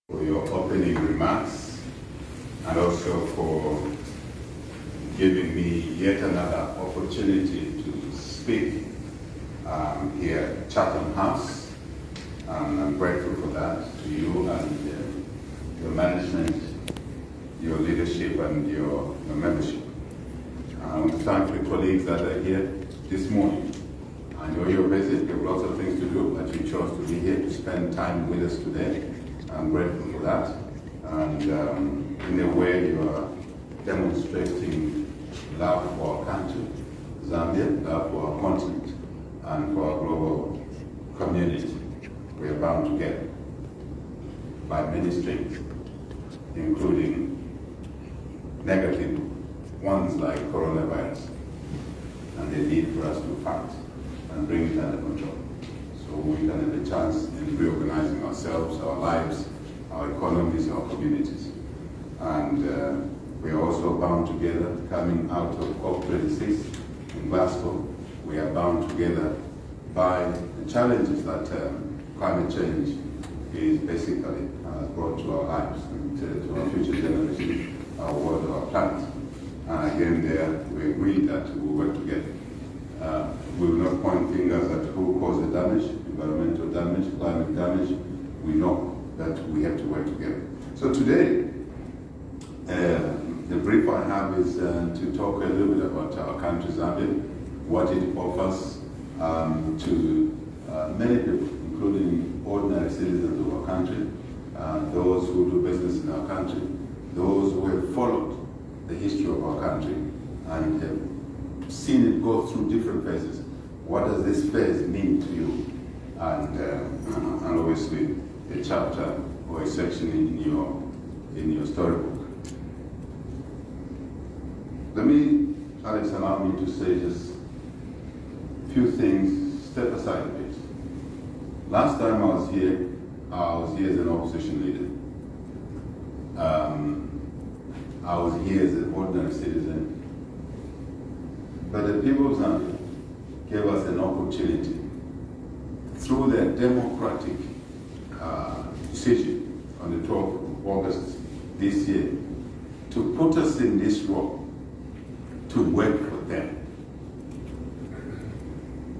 for your opening remarks and also for giving me yet another opportunity to speak here at Chatham House. I'm grateful for that to you and your management, your leadership and your membership. I want to thank the colleagues that are here this morning. I know you're busy, you have lots of things to do, but you chose to be here to spend time with us today. I'm grateful for that. And in a way, you are demonstrating love for our country, Zambia, love for our continent, and for our global community. We are bound together by many strings, including negative ones like coronavirus, and the need for us to fight and bring it under control. So we can have a chance in reorganizing ourselves, our lives, our economies, our communities. And we are also bound together coming out of COP26 in Glasgow. We are bound together by the challenges that climate change is basically brought to our lives and to our future generations, our world, our planet. And again there, we agree that we will work together. We will not point fingers at who caused the damage, environmental damage, climate damage. We know that we have to work together. So today, the brief I have is to talk a little bit about our country, Zambia, what it offers to many people, including ordinary citizens of our country, those who do business in our country, those who have followed the history of our country and have seen it go through different phases. What does this phase mean to you? And obviously a chapter or a section in your storybook. Let me, Alex, allow me to say just a few things, step aside a bit. Last time I was here as an opposition leader. I was here as an ordinary citizen. But the people of Zambia gave us an opportunity through their democratic decision on the 12th of August this year to put us in this role to work for them.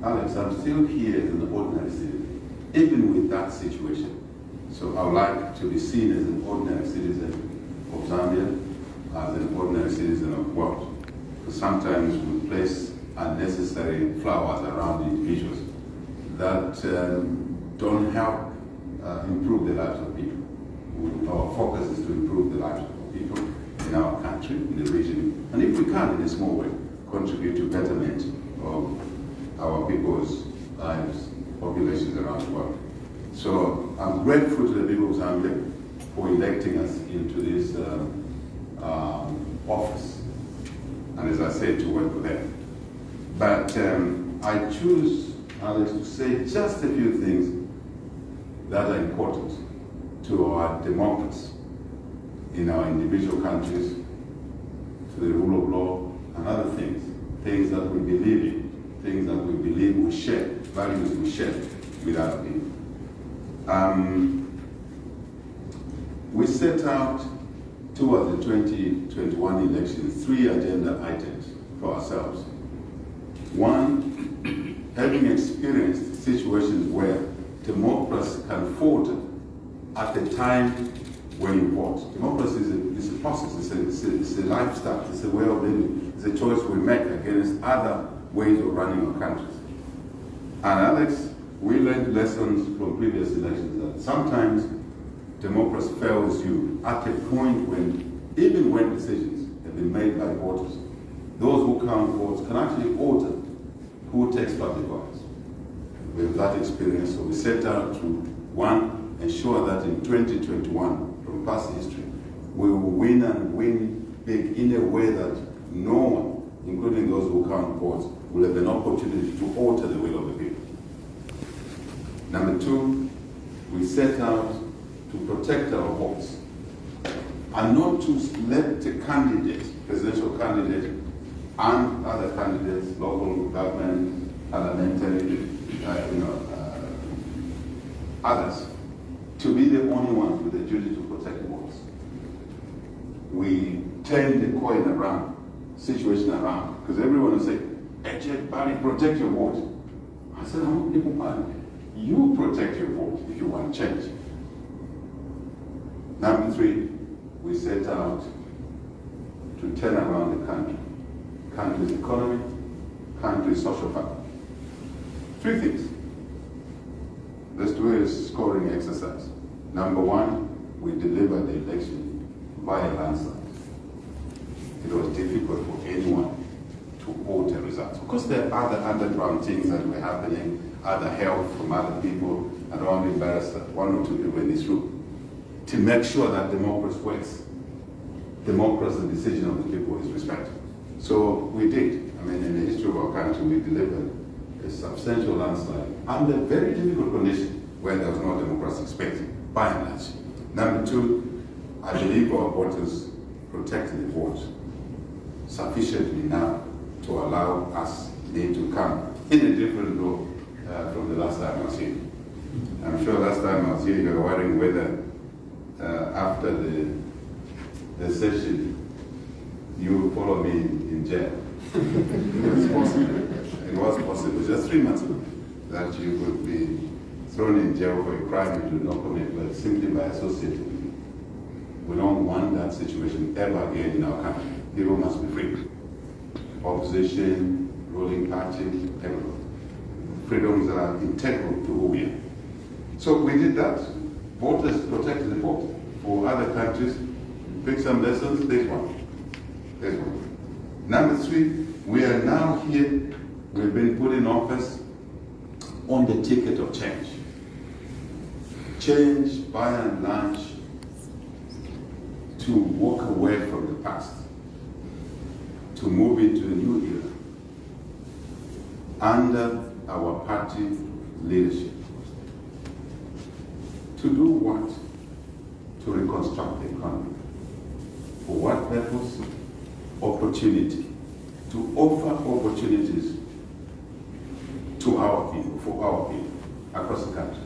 Alex, I'm still here as an ordinary citizen, even with that situation. So I would like to be seen as an ordinary citizen of Zambia, as an ordinary citizen of the world. Because sometimes we place unnecessary flowers around individuals that don't help improve the lives of people. Our focus is to improve the lives of people in our country, in the region, and if we can, in a small way, contribute to betterment of our people's lives, populations around the world. So I'm grateful to the people of Zambia for electing us into this office, and as I said, to work for them. But I choose, Alex, to say just a few things that are important to our democracy in our individual countries, to the rule of law, and other things that we believe in, things that we believe we share, values we share with other people. We set out towards the 2021 elections 3 agenda items for ourselves. One, having experienced situations where democracy can falter at the time when you vote. Democracy is a process, it's a lifestyle, it's a way of living, it's a choice we make against other ways of running our countries. And Alex, we learned lessons from previous elections that sometimes democracy fails you at a point when, even when decisions have been made by voters, those who count votes can actually alter who takes public office. We have that experience, so we set out to, one, ensure that in 2021, from past history, we will win and win big in a way that no one, including those who count votes, will have an opportunity to alter the will of the people. Number 2, we set out to protect our votes and not to let the candidate, presidential candidate, and other candidates, local government, parliamentary, others, to be the only ones with the duty to we turn the coin around, situation around, because everyone will say, hey, Jack Barry, protect your vote. I said, how many people are? You protect your vote if you want change. Number 3, we set out to turn around the country. Country's economy, country's social fabric. 3 things. Let's do a scoring exercise. Number 1, we delivered the election via landslide. It was difficult for anyone to alter results. Of course, there are other underground things that were happening, other help from other people. I don't want to embarrass one or two people in this room, to make sure that democracy works. Democracy, the decision of the people, is respected. So we did. I mean, in the history of our country, we delivered a substantial landslide under very difficult conditions where there was no democratic space, by and large. Number 2, I believe our voters protected the vote sufficiently now to allow us to come in a different role from the last time I was here. I'm sure last time I was here you were worrying whether after the session you would follow me in jail. It was possible. It was possible. Just 3 months ago that you would be thrown in jail for a crime you did not commit, but simply by associating with me. We don't want that situation ever again in our country. People must be free. Opposition, ruling party, everyone. Freedoms are integral to who we are. So we did that. Voters protected the vote. For other countries, pick some lessons, there's one. There's one. Number 3, we are now here, we've been put in office on the ticket of change. Change, by and large, to walk away from the past, to move into a new era under our party leadership. To do what? To reconstruct the economy. For what purpose? Opportunity. To offer opportunities to our people, for our people, across the country.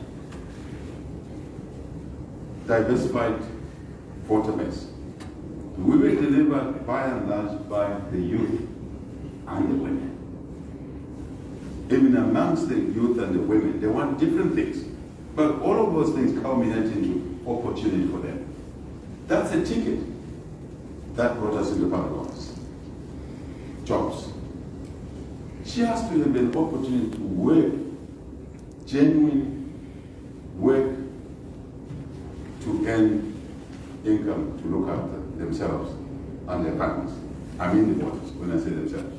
Diversified voter base. We were delivered by and large by the youth and the women. Even amongst the youth and the women, they want different things. But all of those things culminate into opportunity for them. That's a ticket that brought us into public office. Jobs. She has to have an opportunity to work, genuine work, to earn income, to look after themselves and their families. I mean the voters when I say themselves.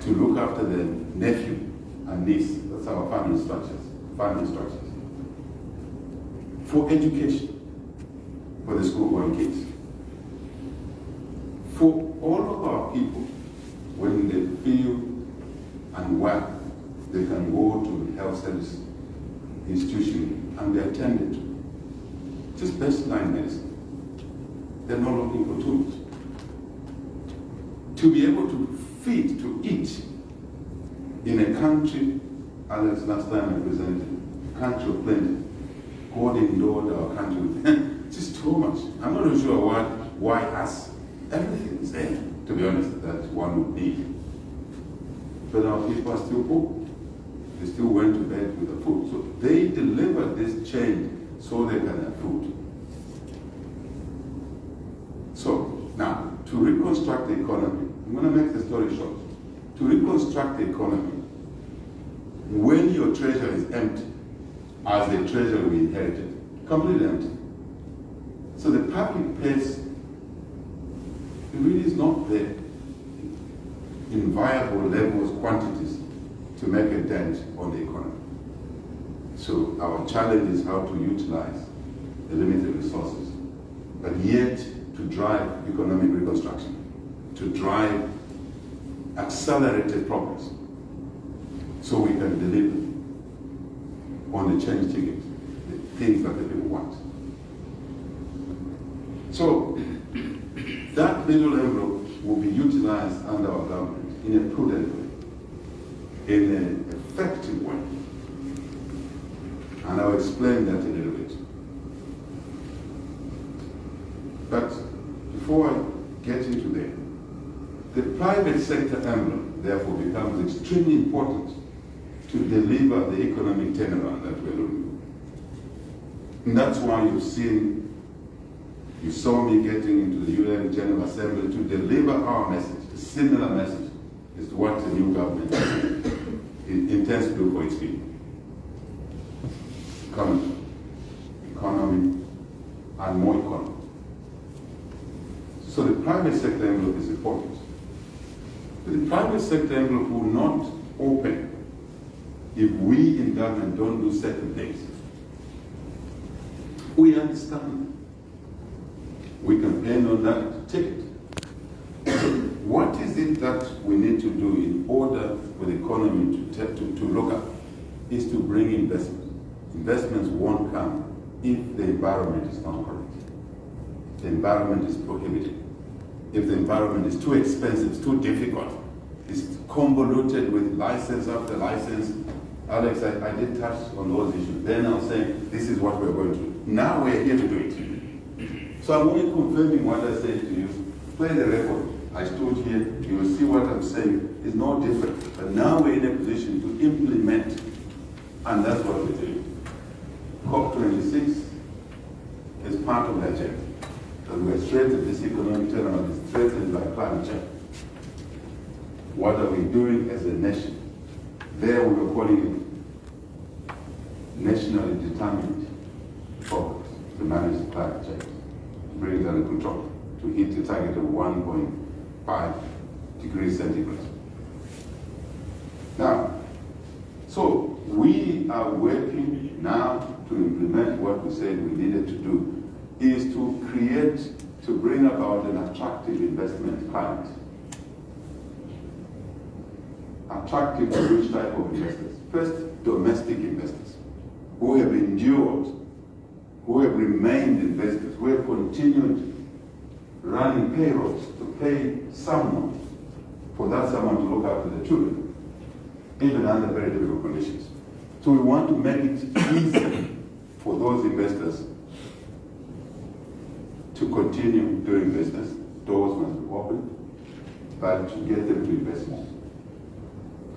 To look after their nephew and niece. That's our family structures. Family structures. For education, for the school-going kids. For all of our people, when they feel unwell, they can go to health service institution and they're attended to. Just baseline medicine. They're not looking for too much. To be able to feed, to eat in a country, Alex, last time I presented, country of plenty, God endowed our country with just too much. I'm not really sure why us. Everything is there, to be honest, that one would need. But our people are still poor. They still went to bed with the food. So they delivered this change so they can have food. So now, to reconstruct the economy, I'm going to make the story short. To reconstruct the economy, when your treasure is empty, as the treasure we inherited, completely empty. So the public pays, it really is not there in viable levels, quantities, to make a dent on the economy. So our challenge is how to utilize the limited resources, but yet to drive economic reconstruction, to drive accelerated progress, so we can deliver on the change ticket, the things that the people want. So that middle envelope will be utilized under our government in a prudent way, in an effective way. And I'll explain that a little bit. But before I get into that, the private sector envelope therefore becomes extremely important to deliver the economic turnaround that we're looking for. And that's why you saw me getting into the UN General Assembly to deliver our message, a similar message as to what the new government intends to do for its people. Economy, and more economy. So the private sector envelope is important. But the private sector envelope will not open if we in government don't do certain things. We understand. We campaign on that ticket. What is it that we need to do in order for the economy to look up? Is to bring investment. Investments won't come if the environment is not correct. If the environment is prohibited. If the environment is too expensive, it's too difficult, it's convoluted with license after license. Alex, I did touch on those issues. Then I was saying, this is what we're going to do. Now we're here to do it. So I'm only confirming what I said to you. Play the record. I stood here, you will see what I'm saying is no different. But now we're in a position to implement, and that's what we're doing. COP26 is part of the agenda. That we're threatened, this economic turnaround is threatened by climate change. What are we doing as a nation? There we were calling it nationally determined progress to manage climate change, to bring it under control, to hit the target of 1.5 degrees centigrade. Now, so we are working now to implement what we said we needed to do, is to bring about an attractive investment climate. Attractive to which type of investors? First, domestic investors who have endured, who have remained investors, who have continued running payrolls to pay someone, for that someone to look after the children, even under very difficult conditions. So we want to make it easy for those investors to continue doing business. Doors must be open, but to get them to invest more.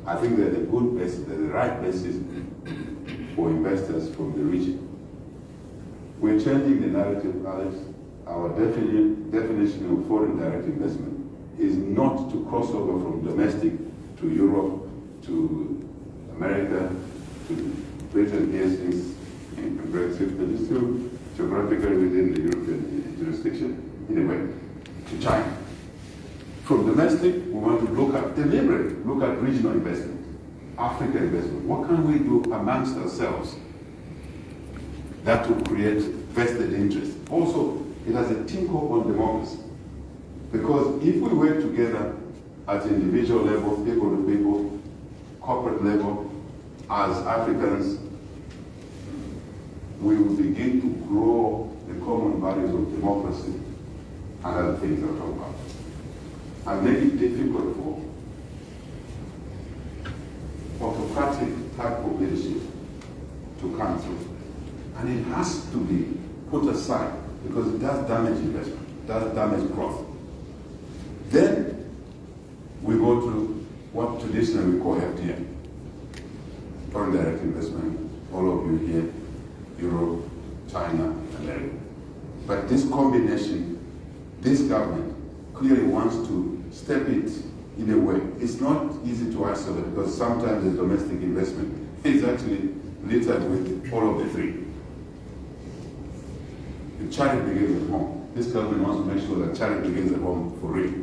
I think they're the good basis, they're the right basis for investors from the region. We're changing the narrative, Alex. Our definition of foreign direct investment is not to cross over from domestic to Europe, to America, to Britain, yes, in Brexit, but it's still geographically within the European jurisdiction, in a way, to China. From domestic, we want to look at regional investment, Africa investment. What can we do amongst ourselves that will create vested interest? Also, it has a tinkle on democracy. Because if we work together at individual level, people to people, corporate level, as Africans, we will begin to grow the common values of democracy and other things I'll talk about. And make it difficult for autocratic type of leadership to come through. And it has to be put aside because it does damage investment, it does damage growth. Then we go to what traditionally we call FDI, foreign direct investment, all of you here, Europe, China, America. But this combination, this government clearly wants to step it in a way. It's not easy to isolate because sometimes the domestic investment is actually littered with all of the three. The charity begins at home. This government wants to make sure that charity begins at home for real.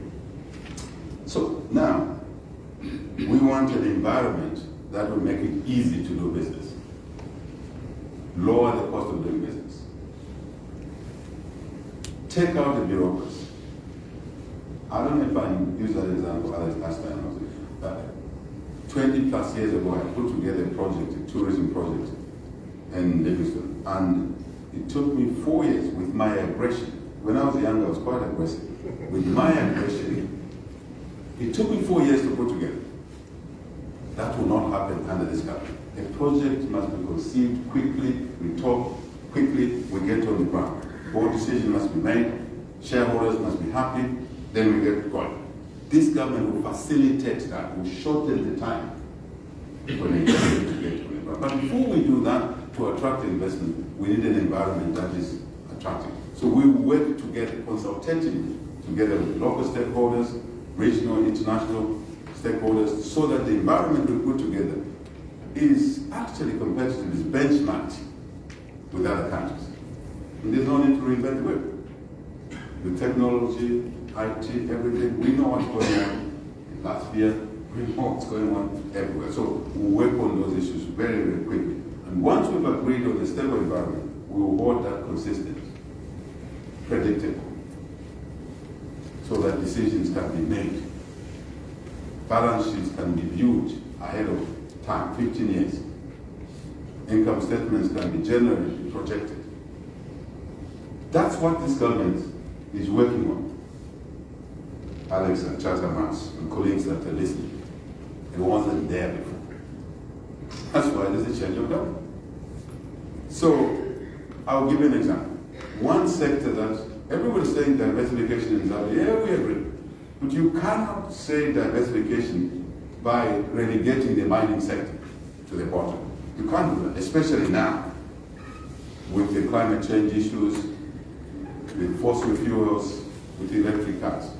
So now, we want an environment that will make it easy to do business, lower the cost of doing business, take out the bureaucracy. I don't know if I use that example last time, but 20 plus years ago, I put together a project, a tourism project in Livingston, and it took me 4 years with my aggression. When I was young, I was quite aggressive. With my aggression, it took me 4 years to put together. That will not happen under this government. A project must be conceived quickly, we talk quickly, we get on the ground. Board decision must be made, shareholders must be happy, then we get going. This government will facilitate that, will shorten the time for an investment to get to it. But before we do that, to attract investment, we need an environment that is attractive. So we work together, consultatively, together with local stakeholders, regional, international stakeholders, so that the environment we put together is actually competitive, is benchmarked with other countries. And there's no need to reinvent the wheel. With technology, IT, everything, we know what's going on in Latvia, we know what's going on everywhere. So we'll work on those issues very, very quickly. And once we've agreed on a stable environment, we will hold that consistent, predictable, so that decisions can be made. Balance sheets can be viewed ahead of time, 15 years. Income statements can be generally projected. That's what this government is working on. Alex and Chatham House and colleagues that are listening, it wasn't there before. That's why there's a change of government. So, I'll give you an example. One sector that everybody's saying diversification in Zambia, yeah, we agree. But you cannot say diversification by relegating the mining sector to the bottom. You can't do that, especially now, with the climate change issues, with fossil fuels, with electric cars,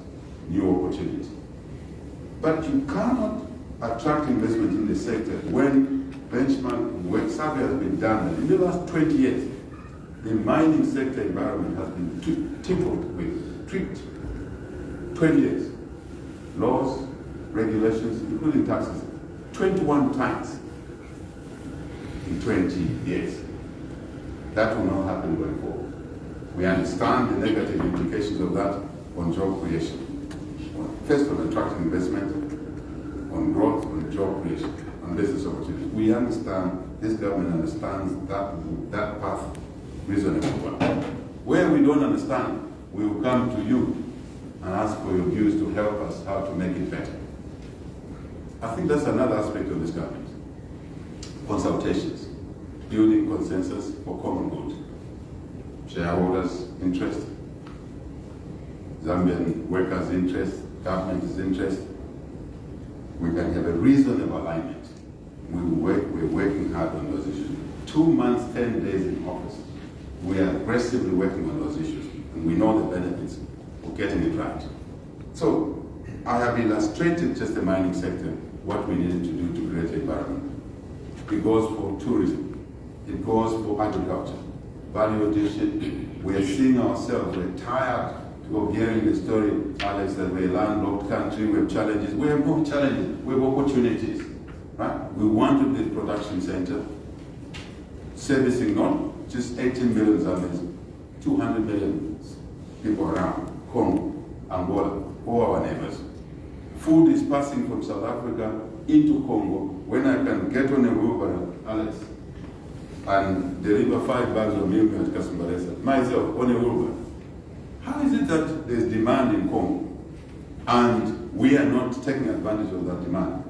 new opportunities. But you cannot attract investment in the sector when benchmark work survey has been done. And in the last 20 years, the mining sector environment has been tinkered with, tweaked. 20 years. Laws, regulations, including taxes, 21 times in 20 years. That will not happen going forward. We understand the negative implications of that on job creation. First, on attracting investment, on growth, on job creation, on business opportunities. We understand, this government understands that path reasonably well. Where we don't understand, we will come to you and ask for your views to help us how to make it better. I think that's another aspect of this government. Consultations, building consensus for common good. Shareholders' interest, Zambian workers' interest, government's interest. We can have a reasonable alignment. We're working hard on those issues. 2 months, 10 days in office. We are aggressively working on those issues, and we know the benefits of getting it right. So, I have illustrated just the mining sector, what we needed to do to create an environment. It goes for tourism. It goes for agriculture. Value addition. We are seeing ourselves, we're tired of hearing the story, Alex, that we're a landlocked country, we have challenges. We have no challenges, we have opportunities. Right? We want to be a production center, servicing not just 18 million Zambians, 200 million people around Congo, Angola, all our neighbors. Food is passing from South Africa into Congo. When I can get on a wheelbarrow, Alex, and deliver 5 bags of milk at Kasumbalesa, myself on a wheelbarrow. How is it that there's demand in Congo and we are not taking advantage of that demand?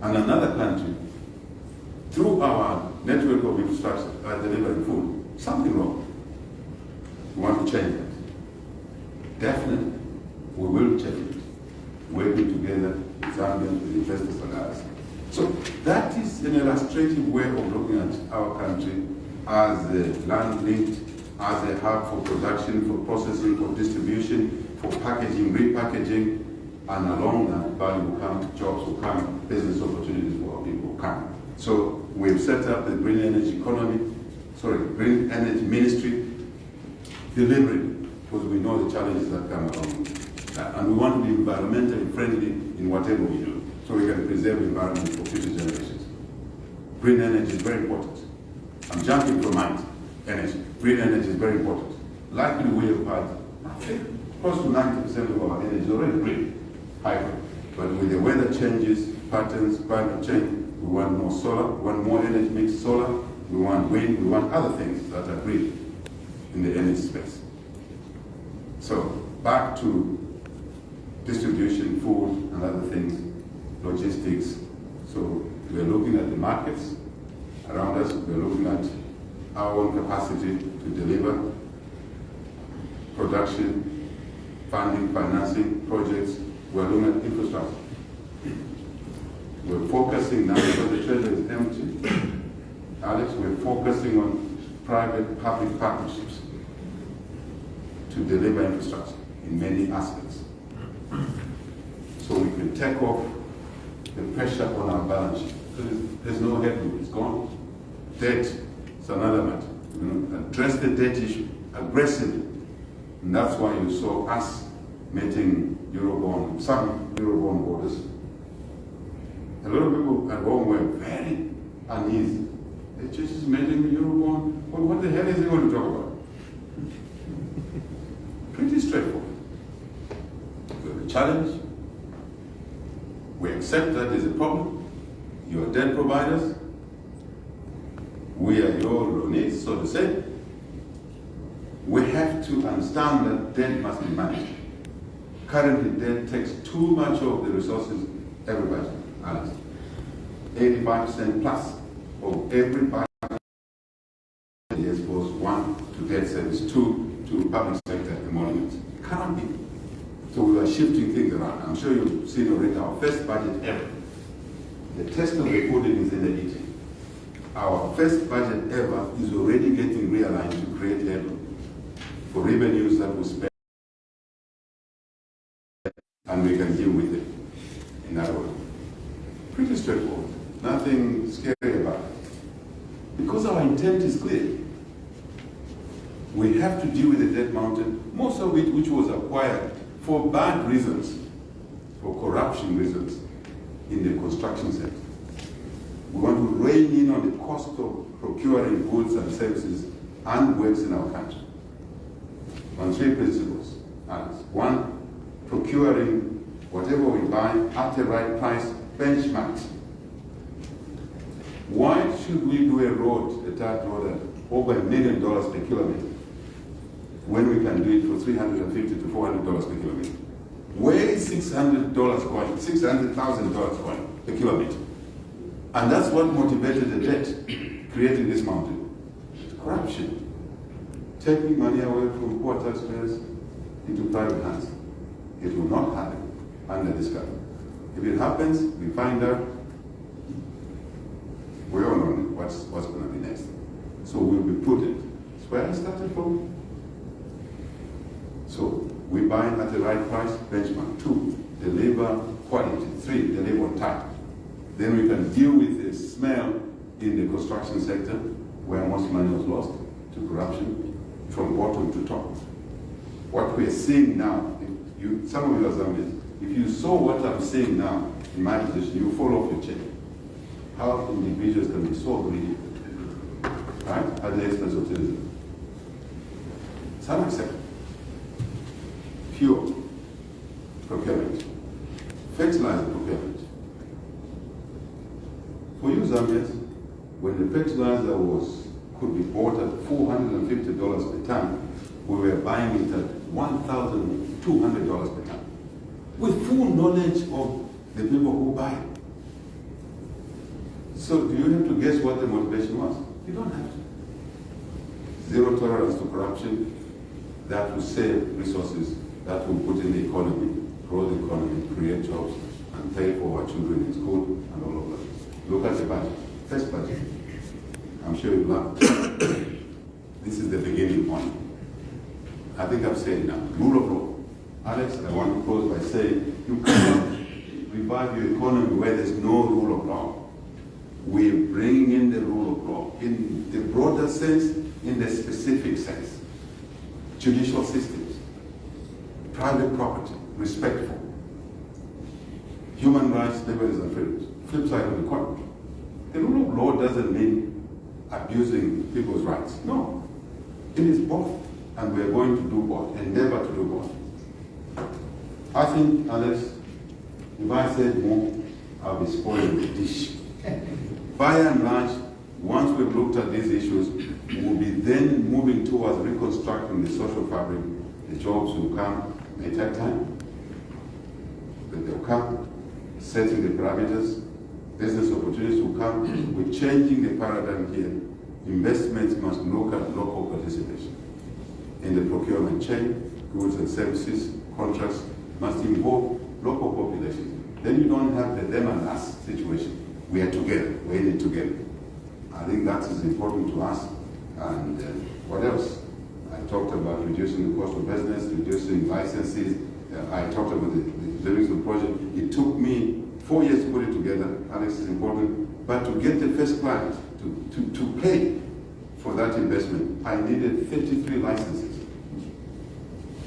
And another country, through our network of infrastructure, are delivering food. Something wrong. We want to change that. Definitely, we will change it. Working together with Zambians, with investors and others. So that is an illustrative way of looking at our country as a land-linked, as a hub for production, for processing, for distribution, for packaging, repackaging, and along that value will come, jobs will come, business opportunities for our people will come. So we've set up the Green Energy Green Energy Ministry deliberately, because we know the challenges that come along with that. And we want to be environmentally friendly in whatever we do, so we can preserve the environment for future generations. Green energy is very important. I'm jumping from energy. Green energy is very important. Likely we have had, I think, close to 90% of our energy is already green, hybrid. But with the weather changes, patterns, climate change, we want more solar, we want more energy mix solar, we want wind, we want other things that are green in the energy space. So back to distribution, food, and other things, logistics. So we're looking at the markets around us, we're looking at our own capacity to deliver production, funding, financing projects. We're looking at infrastructure. We're focusing now, because the treasury is empty, Alex, we're focusing on private-public partnerships to deliver infrastructure in many aspects. So we can take off the pressure on our balance sheet. There's no headroom, it's gone. Debt is another matter. Address the debt issue aggressively. And that's why you saw us meeting Eurobond, some Eurobond borders. A lot of people at home were very uneasy. The church is meeting the Eurobond. Well, what the hell is he going to talk about? Pretty straightforward. We have a challenge. We accept that there's a problem. You are debt providers. We are your loanees, so to say. We have to understand that debt must be managed. Currently, debt takes too much of the resources everybody has. 85% plus of every budget goes one to debt service, two to public sector emoluments. It cannot be. So we are shifting things around. I'm sure you've seen already our first budget ever. The test of the pudding is in the eating. Our first budget ever is already getting realigned to create headroom for revenues that we spend, and we can deal with it in that way. Pretty straightforward. Nothing scary about it. Because our intent is clear. We have to deal with the debt mountain, most of it which was acquired for bad reasons, for corruption reasons in the construction sector. We want to rein in on the cost of procuring goods and services and works in our country. On three principles. One, procuring whatever we buy at the right price, benchmarked. Why should we do a road, a tarred road at over $1 million per kilometer when we can do it for $350 to $400 per kilometer? Where is $600 going, $600,000 going per kilometer? And that's what motivated the debt, creating this mountain. Corruption. Taking money away from poor taxpayers into private hands. It will not happen under this government. If it happens, we find out, we all know what's going to be next. So we'll be prudent. That's where I started from. So we buy at the right price, benchmark. 2, deliver quality. 3, deliver on time. Then we can deal with the smell in the construction sector where most money was lost to corruption from bottom to top. What we're seeing now, some of you are Zambians, if you saw what I'm saying now in my position, you fall off your chair. How individuals can be so greedy, right, at the expense of citizens. Some accept. Fuel procurement, fertilizer procurement. For you Zambians, when the fertilizer could be bought at $450 per ton, we were buying it at $1,200 per ton, with full knowledge of the people who buy it. So do you have to guess what the motivation was? You don't have to. Zero tolerance to corruption, that will save resources, that will put in the economy, grow the economy, create jobs, and pay for our children in school, and all of that. Look at the budget, first budget. I'm sure you laugh. This is the beginning point. I think I've said enough. Rule of law. Alex, I want to close by saying, you cannot revive your economy where there's no rule of law. We're bringing in the rule of law in the broader sense, in the specific sense. Judicial systems, private property, respectful, human rights, liberties and freedoms. Flip side of the coin. The rule of law doesn't mean abusing people's rights. No, it is both, and we are going to do both, endeavor to do both. I think, Alex, if I said more, I'll be spoiling the dish. By and large, once we've looked at these issues, we'll be then moving towards reconstructing the social fabric. The jobs will come, may take time, but they'll come, setting the parameters, business opportunities will come. We're changing the paradigm here. Investments must look at local participation in the procurement chain, goods and services contracts must involve local populations. Then you don't have the them and us situation. We are together, we're in it together. I think that is important to us. And what else? I talked about reducing the cost of business, reducing licenses. I talked about the Livingstone project. It took me 4 years to put it together. Alex is important. But to get the first client to pay for that investment, I needed 33 licenses.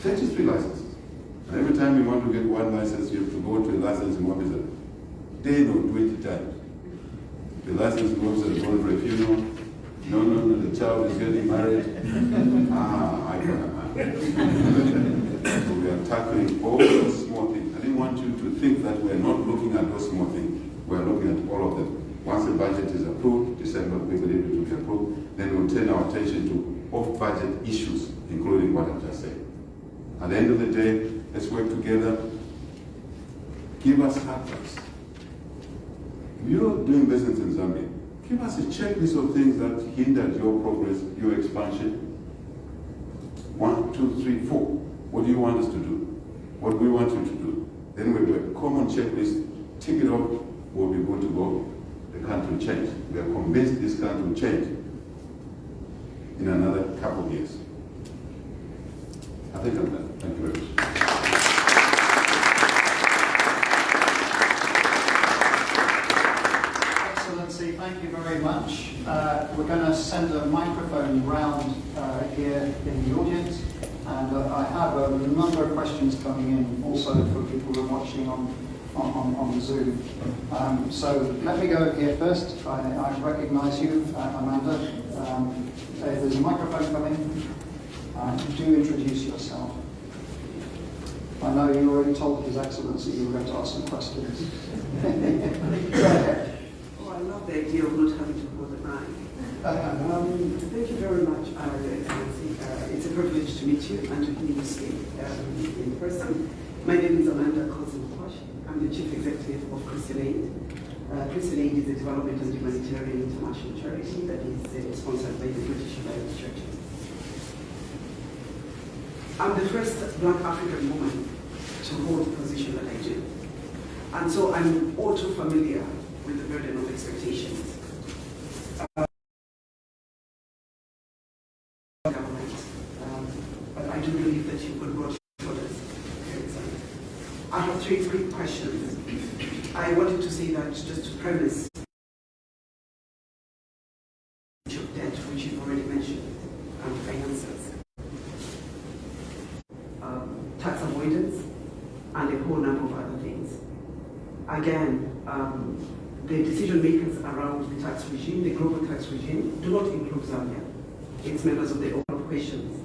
33 licenses. And every time you want to get one license, you have to go to a licensing officer 10 or 20 times. The licensing officer is going for a funeral. No, the child is getting married. I So we are tackling all those small things. I didn't want you to think that we're not looking at those small things. We're looking at all of them. Once the budget is approved, December, we believe it will be approved, then we'll turn our attention to off-budget issues, including what I've just said. At the end of the day, let's work together. Give us handouts. You're doing business in Zambia. Give us a checklist of things that hindered your progress, your expansion. 1, 2, 3, 4. What do you want us to do? What do we want you to do? Then we have a common checklist. Tick it off. We'll be good to go. The country will change. We are convinced this country will change in another couple of years. I think I'm done. Thank you very much. Thank you very much. We're going to send a microphone round here in the audience, and I have a number of questions coming in also for people who are watching on Zoom. So let me go here first. I recognise you, Amanda. There's a microphone coming. Do introduce yourself. I know you already told His Excellency you were going to ask some questions. Go ahead. I love the idea of not having to hold the mic. Thank you very much, Your Excellency. It's a privilege to meet you and to hear you speak in person. My name is Amanda Kosin-Posh. I'm the Chief Executive of Christian Aid. Christian Aid is a development and humanitarian international charity that is sponsored by the British United Church. I'm the first Black African woman to hold the position that I do. And so I'm all too familiar with the burden of expectations. Government, but I do believe that you could brought shoulders. I have 3 quick questions. I wanted to say that just to premise of debt, which you've already mentioned, and finances, tax avoidance, and a whole number of other things. Again, the decision makers around the tax regime, the global tax regime, do not include Zambia. It's members of the open questions.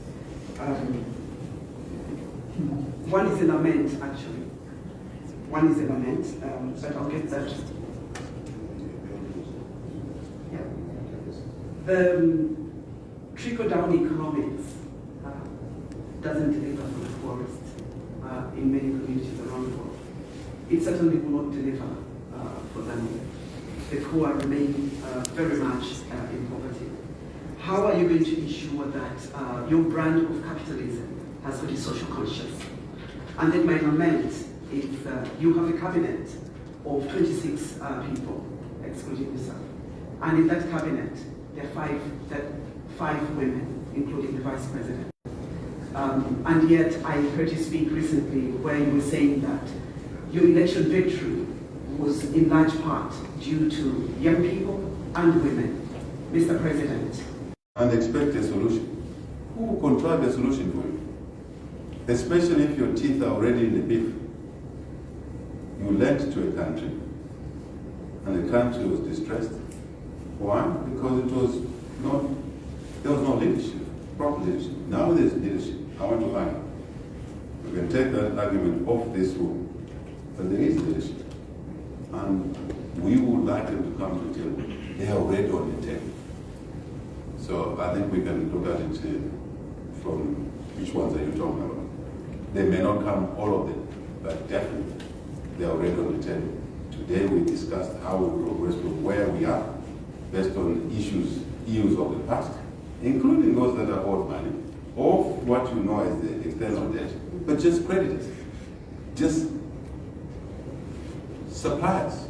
One is a lament, actually. One is a lament, but I'll get that. Yeah. The trickle-down economics doesn't deliver for the poorest in many communities around the world. It certainly will not deliver for them. The poor remain very much in poverty. How are you going to ensure that your brand of capitalism has got a social conscience? And then my lament is you have a cabinet of 26 people, excluding yourself. And in that cabinet, there are five women, including the vice president. And yet I heard you speak recently where you were saying that your election victory was in large part due to young people and women. Mr. President. And expect a solution. Who will contrive a solution for you? Especially if your teeth are already in the beef. You lent to a country, and the country was distressed. Why? Because there was no leadership, proper leadership. Now there's leadership. I want to argue. We can take that argument off this room, but there is leadership. And we would like them to come to the table. They are already on the table. So I think we can look at it from which ones are you talking about. They may not come, all of them, but definitely they are already on the table. Today we discussed how we progress from where we are based on issues of the past, including those that are old money. off what you know as the external debt, but just creditors, just suppliers.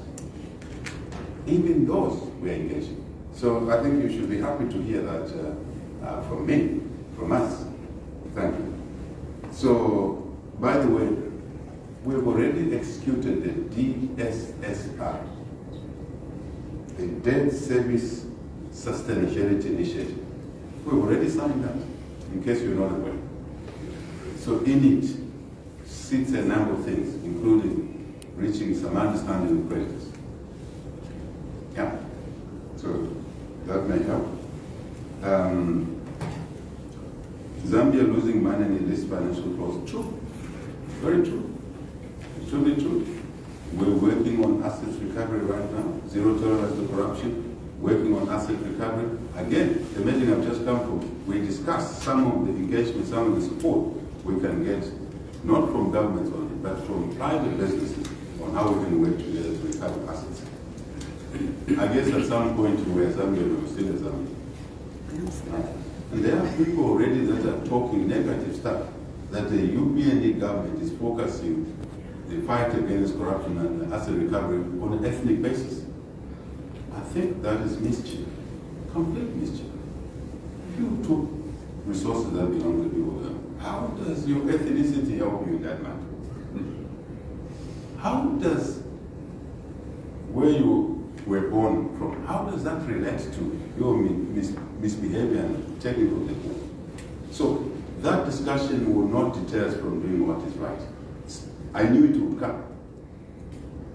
Even those we are engaging. So I think you should be happy to hear that from me, from us. Thank you. So, by the way, we've already executed the DSSI, the Debt Service Sustainability Initiative. We've already signed that, in case you're not aware. So in it sits a number of things, including reaching some understanding of creditors. Yeah, so that may help. Zambia losing money in this financial close. True, very true. It's truly true. We're working on assets recovery right now, zero tolerance to corruption, working on asset recovery. Again, the meeting I've just come from, we discussed some of the engagement, some of the support we can get, not from governments only, but from private businesses on how we can work together to recover assets. I guess at some point we were Zambia, we were still a Zambia. And there are people already that are talking negative stuff, that the UPND government is focusing the fight against corruption and asset recovery on an ethnic basis. I think that is mischief, complete mischief. If you took resources that belong to people, how does your ethnicity help you in that matter? How does where you were born from, how does that relate to your misbehavior and technical technique? So that discussion will not deter us from doing what is right. I knew it would come.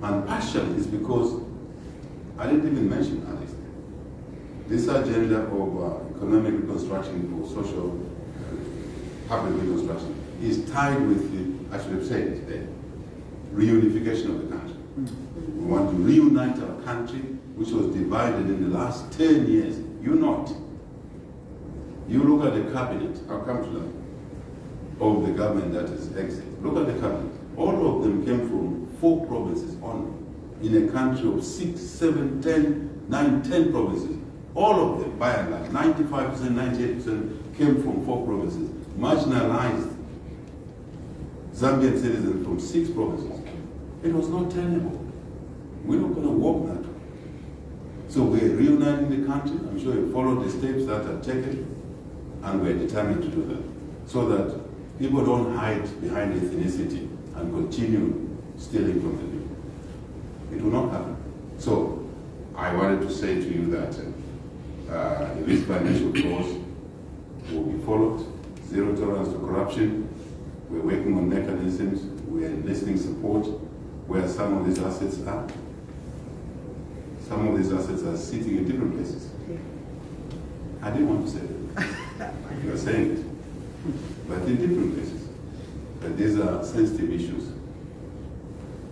And partially is because I didn't even mention Alex. This agenda of economic reconstruction for social public reconstruction is tied with the, I should have said it today, reunification of the country. We want to reunite our country, which was divided in the last 10 years. You not. You look at the cabinet, I'll come to that, of the government that is exit. Look at the cabinet. All of them came from 4 provinces only, in a country of 6, 7, 10, 9, 10 provinces. All of them, by and large, 95%, 98% came from 4 provinces. Marginalized Zambian citizens from 6 provinces. It was not tenable. We're not going to walk that way. So we're reuniting the country. I'm sure you followed the steps that are taken, and we're determined to do that, so that people don't hide behind ethnicity and continue stealing from the people. It will not happen. So I wanted to say to you that this financial clause will be followed. Zero tolerance to corruption. We're working on mechanisms. We're enlisting support where some of these assets are. Some of these assets are sitting in different places. I didn't want to say that. You're saying it. But in different places. But these are sensitive issues.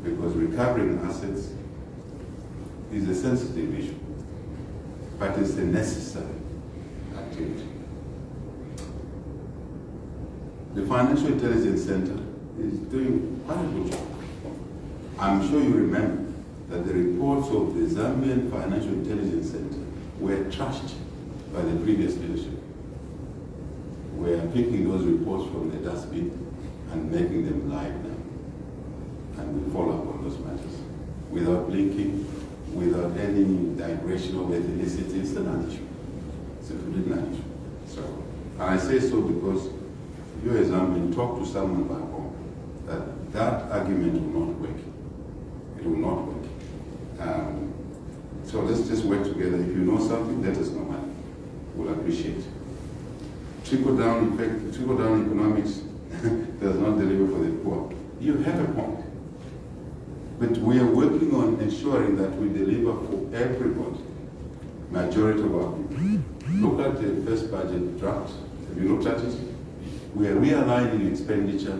Because recovering assets is a sensitive issue. But it's a necessary activity. The Financial Intelligence Center is doing quite a good job. I'm sure you remember that the reports of the Zambian Financial Intelligence Center were trashed by the previous leadership. We are picking those reports from the dustbin and making them live now. And we follow up on those matters without blinking, without any digression of ethnicity. It's a non-issue. It's a complete non-issue. So, and I say so because you as Zambian talk to someone back home that argument will not work. It will not work. So let's just work together. If you know something, let us know, man. We'll appreciate it. Trickle-down effect, trickle-down economics does not deliver for the poor. You have a point. But we are working on ensuring that we deliver for everybody, majority of our people. Look at the first budget draft. Have you looked at it? We are realigning expenditure,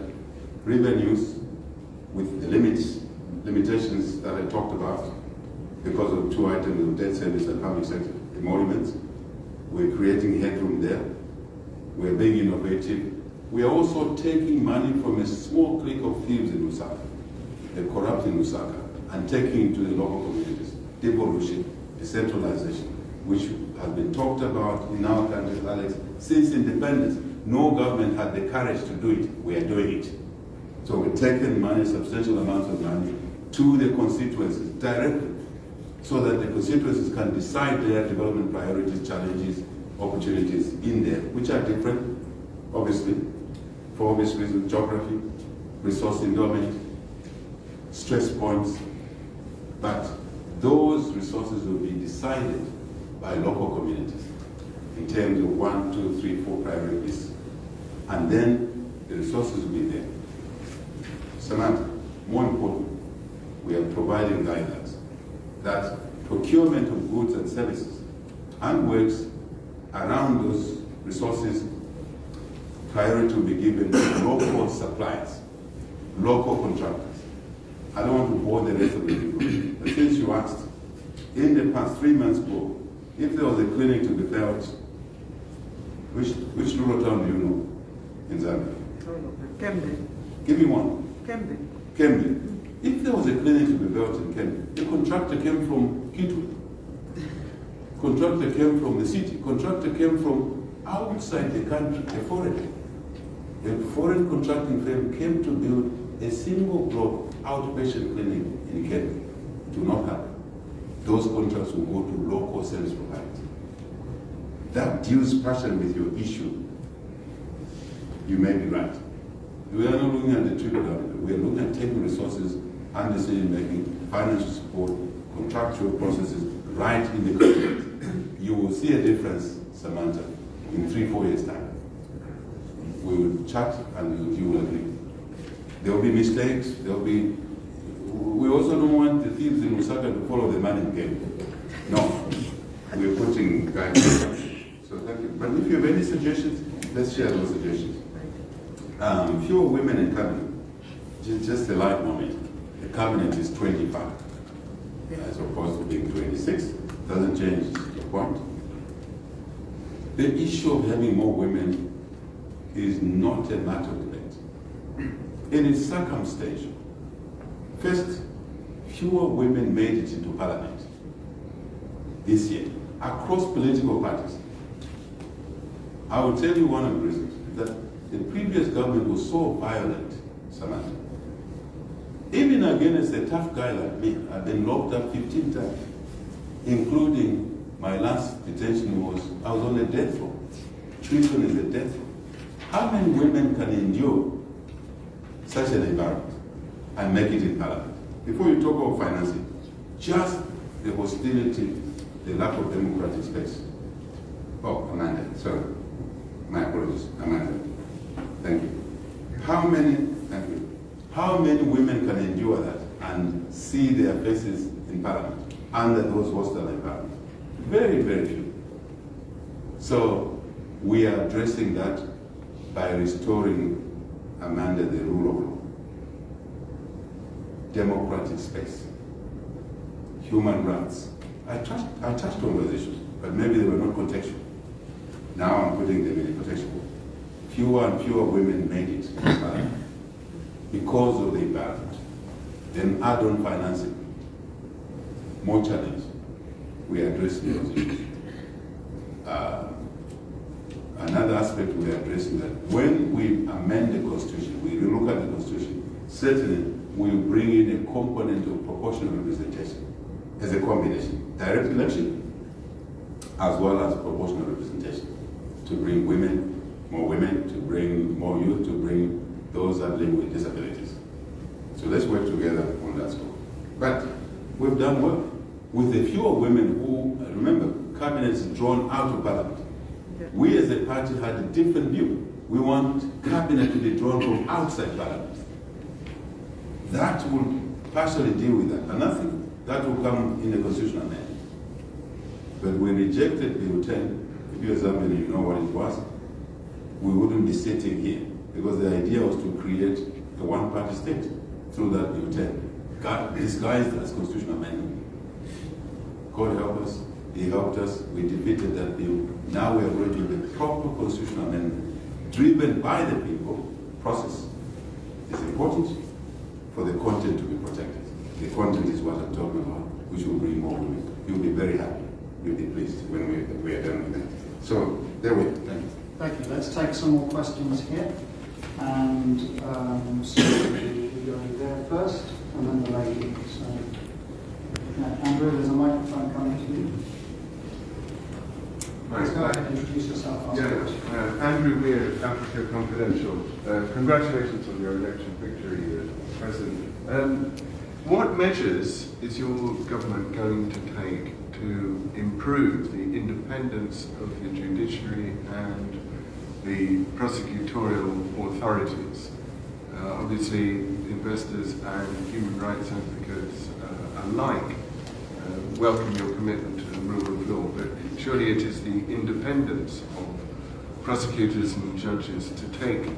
revenues with the limitations that I talked about because of 2 items of debt service and public sector emoluments. We're creating headroom there. We're being innovative. We are also taking money from a small clique of thieves in Lusaka, the corrupt in Lusaka, and taking it to the local communities. Devolution, decentralization, which has been talked about in our country, Alex, since independence. no government had the courage to do it. We are doing it. So we're taking money, substantial amounts of money, to the constituencies directly, so that the constituencies can decide their development priorities, challenges, opportunities in there, which are different, obviously, for obvious reasons: geography, resource endowment, stress points. But those resources will be decided by local communities in terms of 1, 2, 3, 4 priorities. And then the resources will be there. Samantha, more important, we are providing guidelines that procurement of goods and services and works around those resources, priority will be given to local suppliers, local contractors. I don't want to bore the rest of the people, but since you asked, in the past 3 months ago, if there was a clinic to be built, which rural town do you know in Zambia? Kembe. Give me one. Kembe. Kembe. If there was a clinic to be built in Kembe, the contractor came from Kitwe. Contractor came from the city. Contractor came from outside the country, a foreign. A foreign contracting firm came to build a single block outpatient clinic in Kembe. Do not happen. Those contracts will go to local service providers. That deals partially with your issue. You may be right. We are not looking at the trickle down. We are looking at taking resources and decision making, financial support, contractual processes right in the community. You will see a difference, Samantha, in 3-4 years' time. We will chat and you will agree. There will be mistakes. There will be. We also don't want the thieves in Lusaka to follow the money game. No, we're putting guidelines. So thank you. But if you have any suggestions, let's share those suggestions. Fewer women in cabinet. Just a light moment. The cabinet is 25, as opposed to being 26. Doesn't change the point. The issue of having more women is not a matter of debate. It is circumstantial. First, fewer women made it into parliament this year, across political parties. I will tell you one of the reasons, that the previous government was so violent, Samantha. Even against a tough guy like me, I've been locked up 15 times, including my last detention I was on a death row. Treason is a death row. How many women can endure such an environment and make it in parliament? Before you talk about financing, just the hostility, the lack of democratic space. Oh, Amanda, sorry. My apologies, Amanda. Thank you. Thank you. How many women can endure that and see their faces in parliament under those hostile environments? Very, very few. So we are addressing that by restoring, Amanda, the rule of law, democratic space, human rights. I touched on those issues, but maybe they were not contextual. Now I'm putting them in a contextual. Fewer and fewer women made it because of the environment. Then add-on financing, more challenge. We are addressing those issues. Another aspect we are addressing that when we amend the Constitution, we look at the Constitution, certainly we will bring in a component of proportional representation as a combination. Direct election as well as proportional representation to bring more women, to bring more youth, to bring those that live with disabilities. So let's work together on that score. But we've done work with the fewer women who, remember, cabinets drawn out of parliament. We as a party had a different view. We want cabinet to be drawn from outside parliament. That will partially deal with that. And I think that will come in the constitutional amendment. But we rejected Bill 10. If you're Zambian, you know what it was. We wouldn't be sitting here because the idea was to create a one-party state through that Bill 10. God disguised as constitutional amendment. God help us. He helped us. We defeated that bill. Now we are going to the proper constitutional amendment driven by the people process. It's important for the content to be protected. The content is what I'm talking about, which will bring more women. You'll be very happy. You'll be pleased when we are done with that. So, there we go. Thank you. Thank you. Let's take some more questions here. And so we're going there first, and then the lady. So, Andrew, there's a microphone coming to you. Let's go ahead and introduce yourself. Andrew Weir, Africa Confidential. Congratulations on your election victory, President. What measures is your government going to take to improve the independence of the judiciary and the prosecutorial authorities? Obviously, investors and human rights advocates alike welcome your commitment to the rule of law, but surely it is the independence of prosecutors and judges to take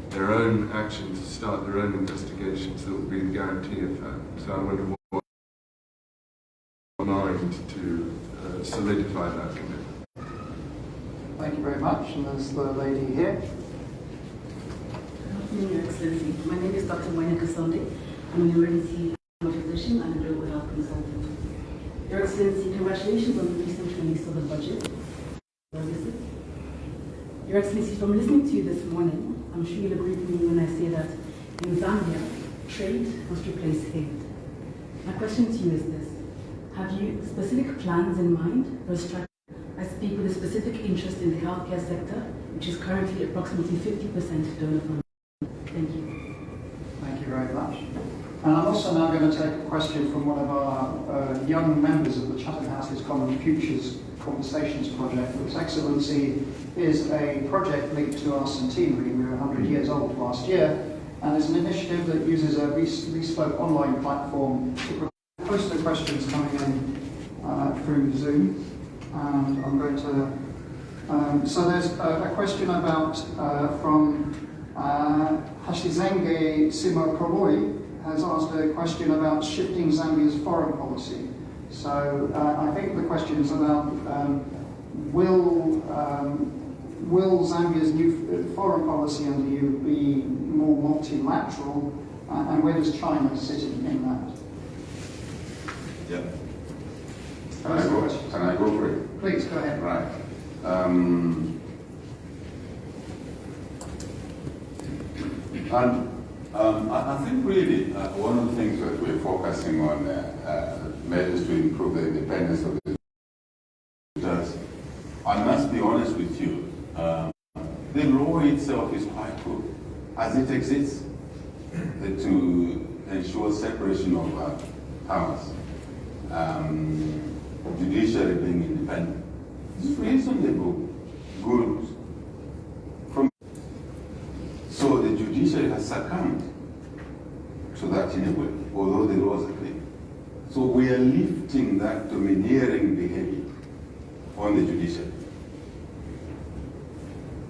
their own actions, to start their own investigations, that will be the guarantee of that. So I wonder what mind to solidify that commitment. Thank you very much. And there's the lady here. Good afternoon, Your Excellency. My name is Dr. Monica Sunday. I'm an emergency physician and a global health consultant. Your Excellency, congratulations on the recent release of the budget. Your Excellency, from listening to you this morning, I'm sure you'll agree with me when I say that in Zambia, trade must replace hate. My question to you is this: have you specific plans in mind for a strategy? I speak with a specific interest in the healthcare sector, which is currently approximately 50% donor funded. Thank you. Thank you very much. And I'm also now going to take a question from one of our young members of the Chatham House's Common Futures Conversations project. His Excellency is a project linked to our centenary. We were 100 years old last year, and it's an initiative that uses a bespoke online platform to post the questions coming in through Zoom. And I'm going to... so there's a question about from Hashizenge Simo Koloi, has asked a question about shifting Zambia's foreign policy. So I think the question is about will Zambia's new foreign policy under you be more multilateral, and where does China sit in that? Yeah. Can I go for it? Please, go ahead. Right. I think really one of the things that we're focusing on measures to improve the independence of the judges. I must be honest with you, the law itself is quite good as it exists to ensure separation of powers, judiciary being independent. It's reasonably good. So the judiciary has succumbed to that in a way, although the laws are clear. So we are lifting that domineering behavior on the judiciary,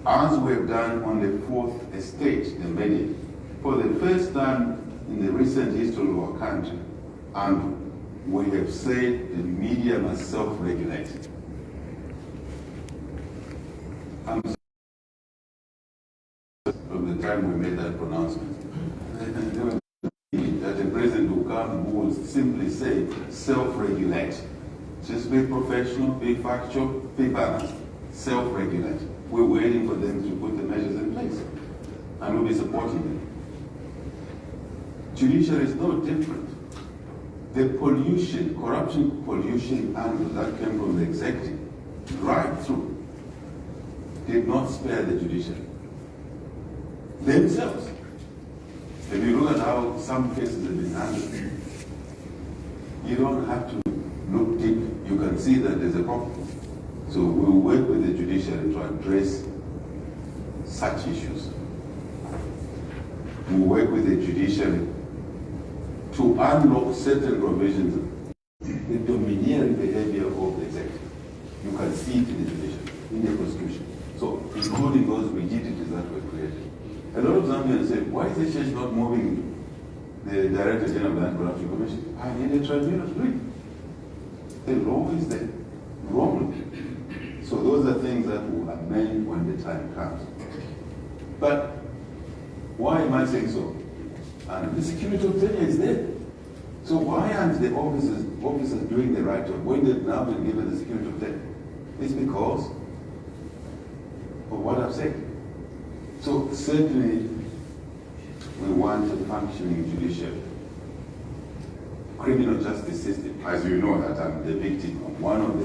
as we've done on the fourth estate, the media, for the first time in the recent history of our country, and we have said the media must self-regulate. From the time we made that pronouncement, that the president will come who will simply say self-regulate. Just be professional, be factual, be balanced, self-regulate. We're waiting for them to put the measures in place, and we'll be supporting them. Judiciary is no different. The pollution, corruption pollution angle that came from the executive right through did not spare the judiciary themselves. If you look at how some cases have been handled, you don't have to look deep. You can see that there's a problem. So we'll work with the judiciary to address such issues. We'll work with the judiciary to unlock certain provisions of the domineering behavior of the executive. You can see it in the judiciary, in the constitution. So, including those rigidities that were created. A lot of Zambians say, why is the church not moving the Director General of the Anti-Corruption Commission? I need a tribunal to do it. The law is there, wrongly. So those are things that will amend when the time comes. But why am I saying so? And the security of Kenya is there. So why aren't the officers doing the right job when they've now been given the security of Kenya? It's because of what I've said. So certainly we want a functioning judiciary. Criminal justice system, as you know that I'm the victim of one of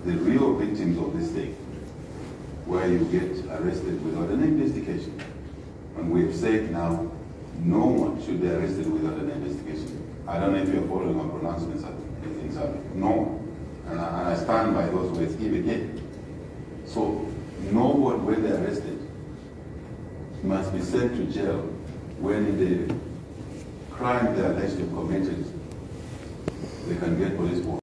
the real victims of this thing, where you get arrested without an investigation. And we've said now, no one should be arrested without an investigation. I don't know if you're following our pronouncements in Zambia. No one. And I stand by those words even again. So no one, when they're arrested, must be sent to jail when the crime they alleged to have committed, they can get police work.